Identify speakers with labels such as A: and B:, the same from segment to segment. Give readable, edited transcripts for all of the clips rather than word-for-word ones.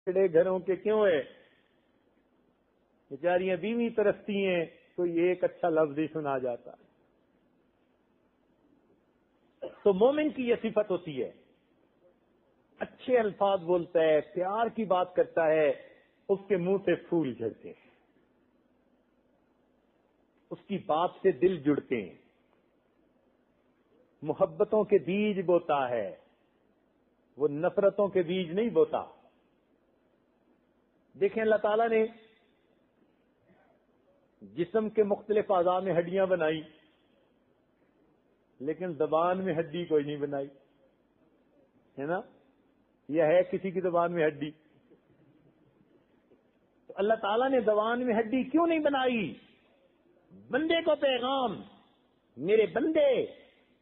A: بڑے گھروں کے کیوں ہے؟ بیچاریاں بیوی ترستی ہیں تو یہ ایک اچھا لفظ ہی سنا جاتا ہے. تو مومن کی یہ صفت ہوتی ہے، اچھے الفاظ بولتا ہے، پیار کی بات کرتا ہے، اس کے منہ سے پھول جھڑتے ہیں، اس کی بات سے دل جڑتے ہیں، محبتوں کے بیج بوتا ہے، وہ نفرتوں کے بیج نہیں بوتا. دیکھیں اللہ تعالیٰ نے جسم کے مختلف اعضاء میں ہڈیاں بنائی، لیکن زبان میں ہڈی کوئی نہیں بنائی، ہے نا؟ یہ ہے کسی کی زبان میں ہڈی؟ تو اللہ تعالیٰ نے زبان میں ہڈی کیوں نہیں بنائی؟ بندے کو پیغام، میرے بندے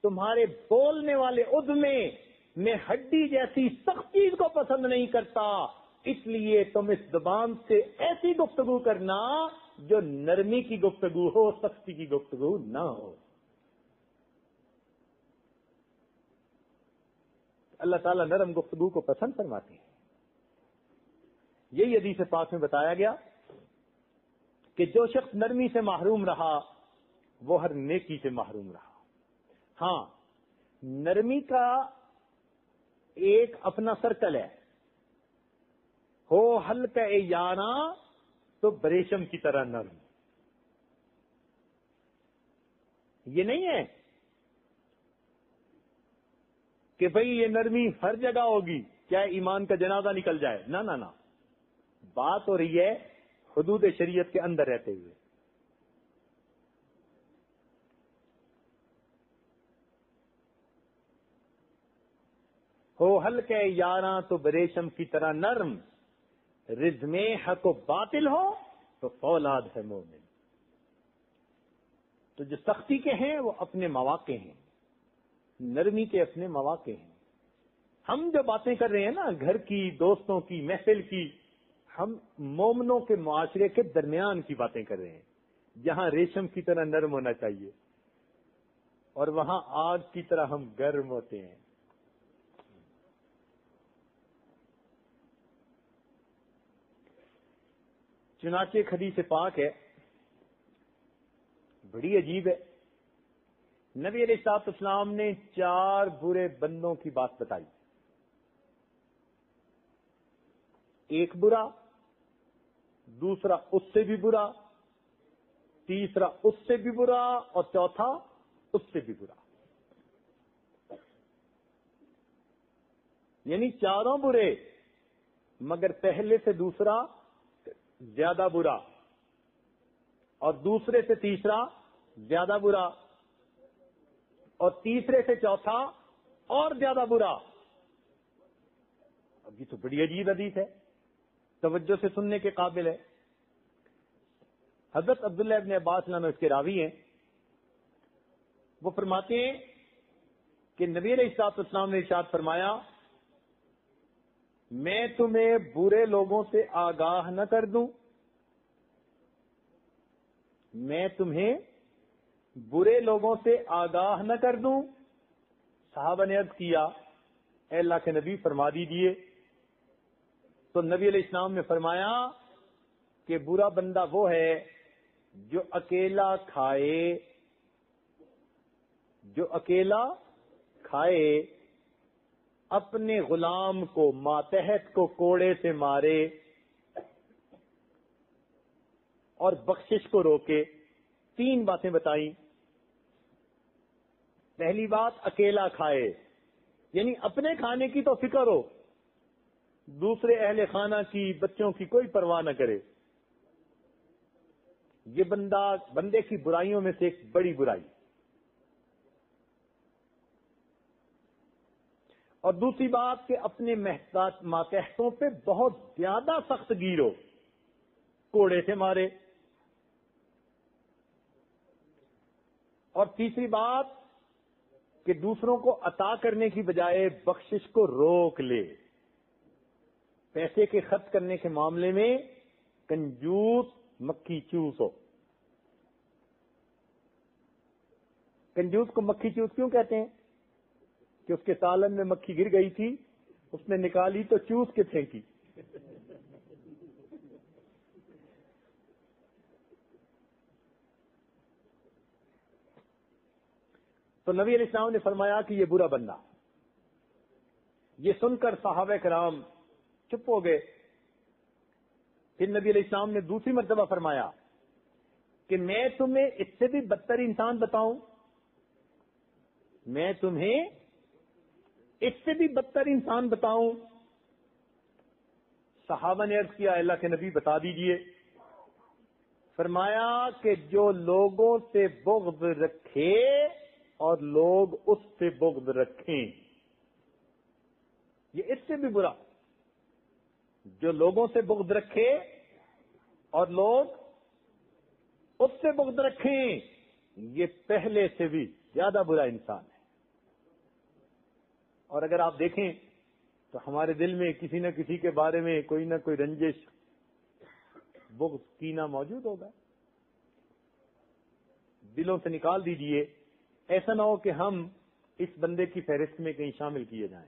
A: تمہارے بولنے والے عضو میں ہڈی جیسی سخت چیز کو پسند نہیں کرتا، اس لیے تم اس زبان سے ایسی گفتگو کرنا جو نرمی کی گفتگو ہو، سختی کی گفتگو نہ ہو. اللہ تعالیٰ نرم گفتگو کو پسند فرماتے ہیں. یہی حدیث پاک میں بتایا گیا کہ جو شخص نرمی سے محروم رہا وہ ہر نیکی سے محروم رہا. ہاں، نرمی کا ایک اپنا سرکل ہے، ہو ہلکا یانا تو بریشم کی طرح نرم. یہ نہیں ہے کہ بھئی یہ نرمی ہر جگہ ہوگی کیا ایمان کا جنازہ نکل جائے. نہ نہ نہ، بات ہو رہی ہے حدود شریعت کے اندر رہتے ہوئے. ہو ہلکے یاراں تو بریشم کی طرح نرم، رزق میں حق و باطل ہو تو فولاد ہے مومن. تو جو سختی کے ہیں وہ اپنے مواقع ہیں، نرمی کے اپنے مواقع ہیں. ہم جو باتیں کر رہے ہیں نا، گھر کی، دوستوں کی، محفل کی، ہم مومنوں کے معاشرے کے درمیان کی باتیں کر رہے ہیں، جہاں ریشم کی طرح نرم ہونا چاہیے اور وہاں آگ کی طرح ہم گرم ہوتے ہیں. چنانچہ ایک حدیث پاک ہے، بڑی عجیب ہے. نبی علیہ الصلوۃ والسلام نے 4 برے بندوں کی بات بتائی. ایک برا، دوسرا اس سے بھی برا، تیسرا اس سے بھی برا، اور چوتھا اس سے بھی برا. یعنی چاروں برے، مگر پہلے سے دوسرا زیادہ برا، اور دوسرے سے تیسرا زیادہ برا، اور تیسرے سے چوتھا اور زیادہ برا. اب یہ تو بڑی عجیب حدیث ہے، توجہ سے سننے کے قابل ہے. حضرت عبداللہ ابن عباس نام اس کے راوی ہیں، وہ فرماتے ہیں کہ نبی علیہ الصلوۃ والسلام نے ارشاد فرمایا، میں تمہیں برے لوگوں سے آگاہ نہ کر دوں؟ میں تمہیں برے لوگوں سے آگاہ نہ کر دوں؟ صحابہ نے عرض کیا، اے اللہ کے نبی فرما دیجئے. تو نبی علیہ السلام نے فرمایا کہ برا بندہ وہ ہے جو اکیلا کھائے، اپنے غلام کو، ماتحت کو کوڑے سے مارے اور بخشش کو روکے. 3 باتیں بتائیں. پہلی بات، اکیلا کھائے، یعنی اپنے کھانے کی تو فکر ہو، دوسرے اہل خانہ کی، بچوں کی کوئی پرواہ نہ کرے. یہ بندے کی برائیوں میں سے ایک بڑی برائی. اور دوسری بات کہ اپنے ماتحتوں پہ بہت زیادہ سخت گیر ہو، کوڑے سے مارے. اور تیسری بات کہ دوسروں کو عطا کرنے کی بجائے بخشش کو روک لے. پیسے کے خرچ کرنے کے معاملے میں کنجوس مکھی چوس ہو. کنجوس کو مکھی چوس کیوں کہتے ہیں؟ کہ اس کے سالن میں مکھی گر گئی تھی، اس نے نکالی تو چوس کے پھینکی. تو نبی علیہ السلام نے فرمایا کہ یہ برا بندہ. یہ سن کر صحابہ کرام چپ ہو گئے. پھر نبی علیہ السلام نے دوسری مرتبہ فرمایا کہ میں تمہیں اس سے بھی بدتر انسان بتاؤں, میں تمہیں اس سے بھی بدتر انسان بتاؤں. صحابہ نے عرض کیا اللہ کے نبی بتا دیجئے. فرمایا کہ جو لوگوں سے بغض رکھے اور لوگ اس سے بغض رکھیں, یہ اس سے بھی برا. جو لوگوں سے بغض رکھے اور لوگ اس سے بغض رکھیں, یہ پہلے سے بھی زیادہ برا انسان ہے. اور اگر آپ دیکھیں تو ہمارے دل میں کسی نہ کسی کے بارے میں کوئی نہ کوئی رنجش, بغض, کینہ موجود ہوگا. دلوں سے نکال دیجئے, ایسا نہ ہو کہ ہم اس بندے کی فہرست میں کہیں شامل کیے جائیں.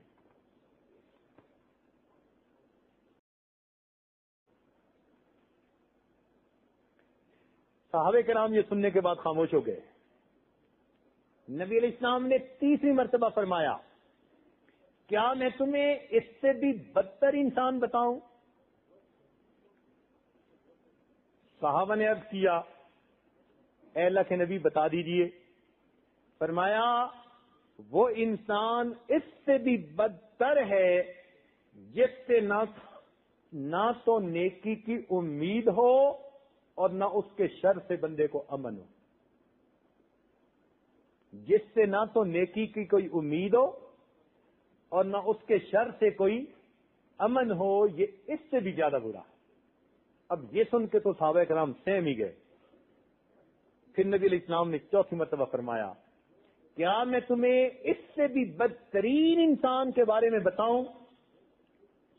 A: صحابہ کرام یہ سننے کے بعد خاموش ہو گئے. نبی علیہ السلام نے تیسری مرتبہ فرمایا کیا میں تمہیں اس سے بھی بدتر انسان بتاؤں؟ صحابہ نے عرض کیا اے اللہ کے نبی بتا دیجئے. فرمایا وہ انسان اس سے بھی بدتر ہے جس سے نہ تو نیکی کی امید ہو اور نہ اس کے شر سے بندے کو امن ہو. جس سے نہ تو نیکی کی کوئی امید ہو اور نہ اس کے شر سے کوئی امن ہو, یہ اس سے بھی زیادہ برا ہے. اب یہ سن کے تو صحابہ کرام سہم ہی گئے. پھر نبی علیہ السلام نے چوتھی مرتبہ فرمایا کیا میں تمہیں اس سے بھی بدترین انسان کے بارے میں بتاؤں؟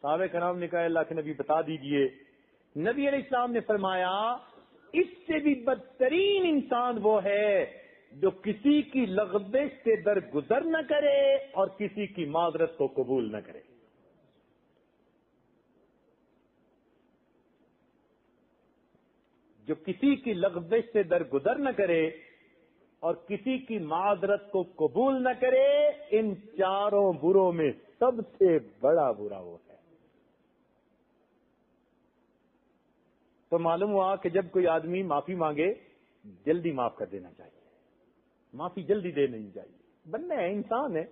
A: صحابہ کرام نے کہا اللہ کے نبی بتا دیجئے. نبی علیہ السلام نے فرمایا اس سے بھی بدترین انسان وہ ہے جو کسی کی لغزش سے درگزر نہ کرے اور کسی کی معذرت کو قبول نہ کرے. جو کسی کی لغزش سے درگزر نہ کرے اور کسی کی معذرت کو قبول نہ کرے, ان چاروں بروں میں سب سے بڑا برا وہ ہے. تو معلوم ہوا کہ جب کوئی آدمی معافی مانگے جلدی معاف کر دینا چاہیے, معافی جلدی دے نہیں چاہیے. بندہ ہے, انسان ہے.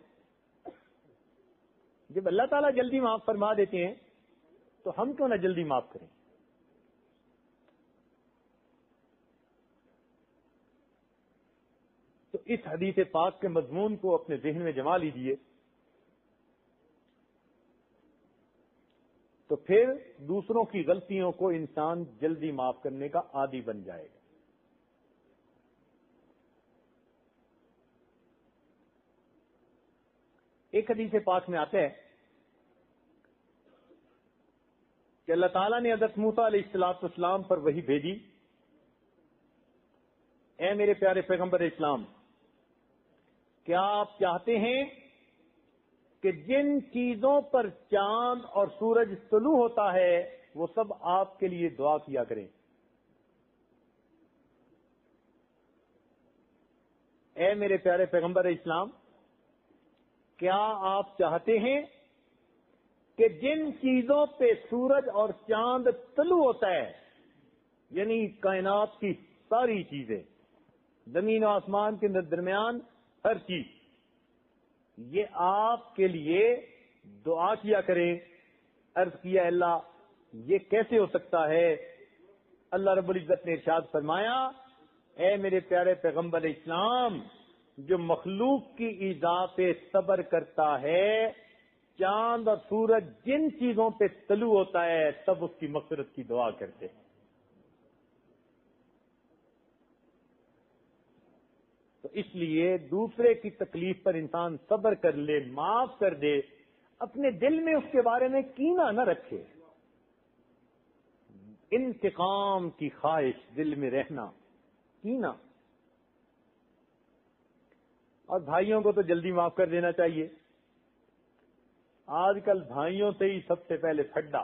A: جب اللہ تعالیٰ جلدی معاف فرما دیتے ہیں تو ہم کیوں نہ جلدی معاف کریں. تو اس حدیث پاک کے مضمون کو اپنے ذہن میں جما لیجیے, تو پھر دوسروں کی غلطیوں کو انسان جلدی معاف کرنے کا عادی بن جائے گا. ایک حدیث پاک میں آتا ہے کہ اللہ تعالیٰ نے حضرت موسیٰ علیہ السلام پر وحی بھیجی, اے میرے پیارے پیغمبر اسلام, کیا آپ چاہتے ہیں کہ جن چیزوں پر چاند اور سورج طلوع ہوتا ہے وہ سب آپ کے لیے دعا کیا کریں؟ اے میرے پیارے پیغمبر اسلام, کیا آپ چاہتے ہیں کہ جن چیزوں پہ سورج اور چاند طلوع ہوتا ہے, یعنی کائنات کی ساری چیزیں, زمین و آسمان کے درمیان ہر چیز, یہ آپ کے لیے دعا کیا کریں؟ عرض کیا اللہ یہ کیسے ہو سکتا ہے؟ اللہ رب العزت نے ارشاد فرمایا اے میرے پیارے پیغمبر اسلام, جو مخلوق کی ایذا پہ صبر کرتا ہے, چاند اور سورج جن چیزوں پہ طلوع ہوتا ہے سب اس کی مغفرت کی دعا کرتے ہیں. تو اس لیے دوسرے کی تکلیف پر انسان صبر کر لے, معاف کر دے, اپنے دل میں اس کے بارے میں کینہ نہ رکھے. انتقام کی خواہش دل میں رہنا, کینہ. اور بھائیوں کو تو جلدی معاف کر دینا چاہیے. آج کل بھائیوں سے ہی سب سے پہلے پھڈا